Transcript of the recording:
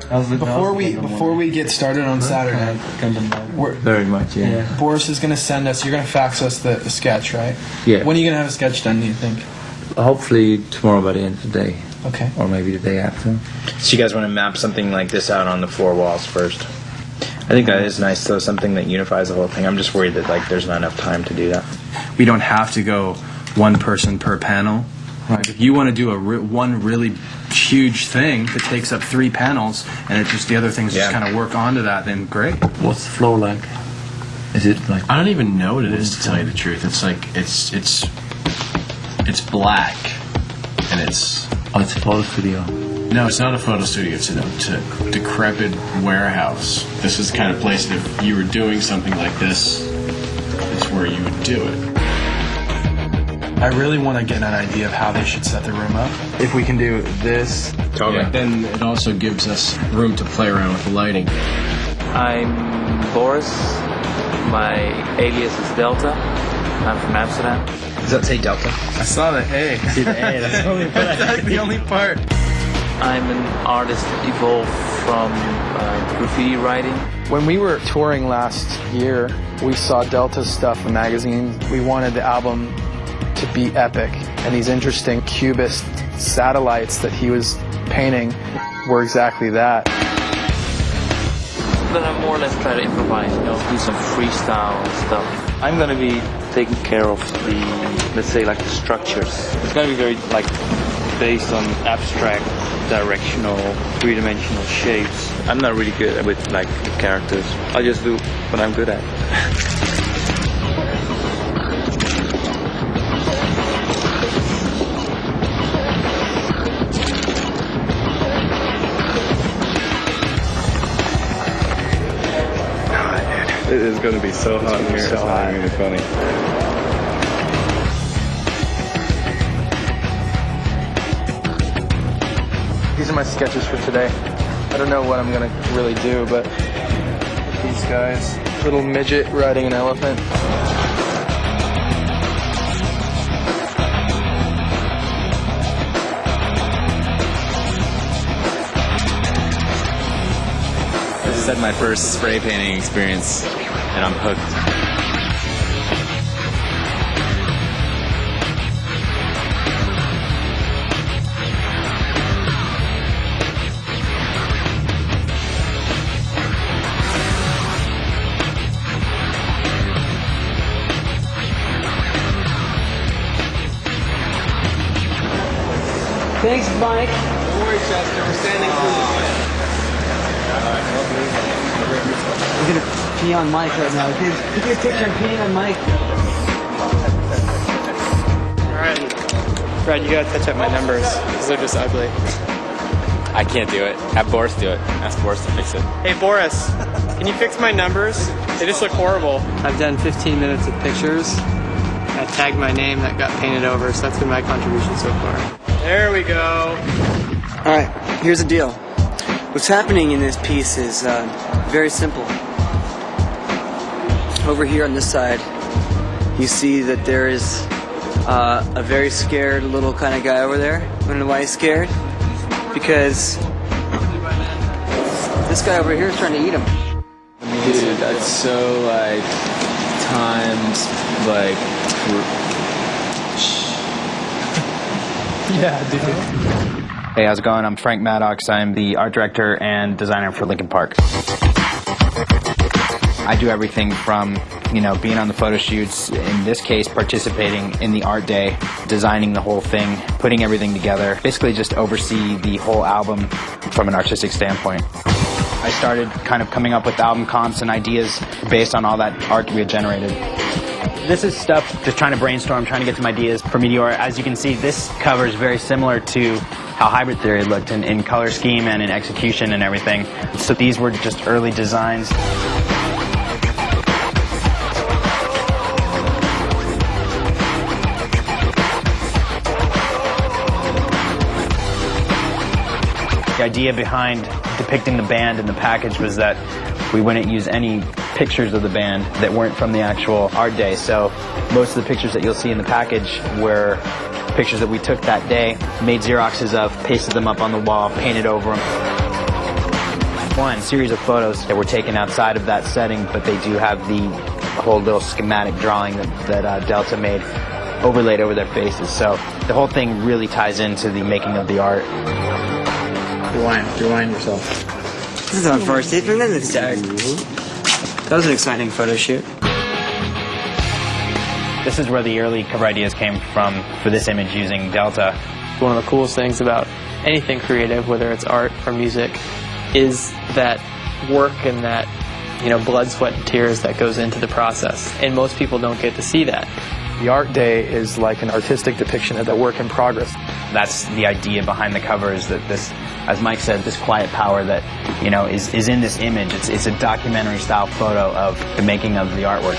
Before we get started on Saturday, very much, yeah. Boris is gonna send us. You're gonna fax us the sketch, right? Yeah. When are you gonna have a sketch done? Do you think? Hopefully tomorrow by the end of the day. Okay. Or maybe the day after. So you guys want to map something like this out on the 4 walls first? I think that is nice, though, something that unifies the whole thing. I'm just worried that there's not enough time to do that. We don't have to go one person per panel. Right. If you want to do one really huge thing that takes up 3 panels, and the other things just kind of work onto that, then great. What's the floor like? Is it like? I don't even know what it is, to tell you the truth. It's like it's black, and it's. Oh, it's a photo studio. No, it's not a photo studio. It's a decrepit warehouse. This is the kind of place that if you were doing something like this, it's where you would do it. I really want to get an idea of how they should set the room up. If we can do this. Totally. Yeah. Then it also gives us room to play around with the lighting. I'm Boris. My alias is Delta. I'm from Amsterdam. Does that say Delta? I saw the A. See the A, that's the only part. That's the only part. I'm an artist that evolved from graffiti writing. When we were touring last year, we saw Delta's stuff in magazines. We wanted the album to be epic, and these interesting cubist satellites that he was painting were exactly that. Then I more or less try to improvise, do some freestyle stuff. I'm gonna be taking care of the, let's say, the structures. It's gonna be very based on abstract, directional, three-dimensional shapes. I'm not really good with the characters. I just do what I'm good at. It is going to be so hot in here. It's not even funny. These are my sketches for today. I don't know what I'm gonna really do, but these guys, little midget riding an elephant. I just had my first spray painting experience, and I'm hooked. Thanks, Mike. Don't worry, Chester. We're standing through We're gonna pee on Mike right now. Take a picture of peeing on Mike. Alright. Brad, you gotta touch up my numbers, because they're just ugly. I can't do it. Have Boris do it. Ask Boris to fix it. Hey, Boris, can you fix my numbers? They just look horrible. I've done 15 minutes of pictures. I tagged my name that got painted over, so that's been my contribution so far. There we go. Alright, here's the deal. What's happening in this piece is very simple. Over here on this side, you see that there is a very scared little kind of guy over there. I don't know why he's scared. Because this guy over here is trying to eat him. Dude, that's so times Yeah, dude. Hey, how's it going? I'm Frank Maddox. I'm the art director and designer for Linkin Park. I do everything from, being on the photo shoots, in this case, participating in the art day, designing the whole thing, putting everything together, basically just oversee the whole album from an artistic standpoint. I started kind of coming up with album concepts and ideas based on all that art we had generated. This is stuff just trying to brainstorm, trying to get some ideas for Meteora. As you can see, this cover is very similar to how Hybrid Theory looked in color scheme and in execution and everything. So these were just early designs. The idea behind depicting the band in the package was that we wouldn't use any pictures of the band that weren't from the actual art day. So most of the pictures that you'll see in the package were pictures that we took that day, made Xeroxes of, pasted them up on the wall, painted over them. one series of photos that were taken outside of that setting, but they do have the whole little schematic drawing that Delta made overlaid over their faces. So the whole thing really ties into the making of the art. Rewind yourself. This is our first day from the start. That was an exciting photo shoot. This is where the early cover ideas came from for this image using Delta. One of the coolest things about anything creative, whether it's art or music, is that work and that, blood, sweat, and tears that goes into the process. And most people don't get to see that. The art day is like an artistic depiction of the work in progress. That's the idea behind the cover, is that this, as Mike said, this quiet power that, is in this image. It's a documentary style photo of the making of the artwork.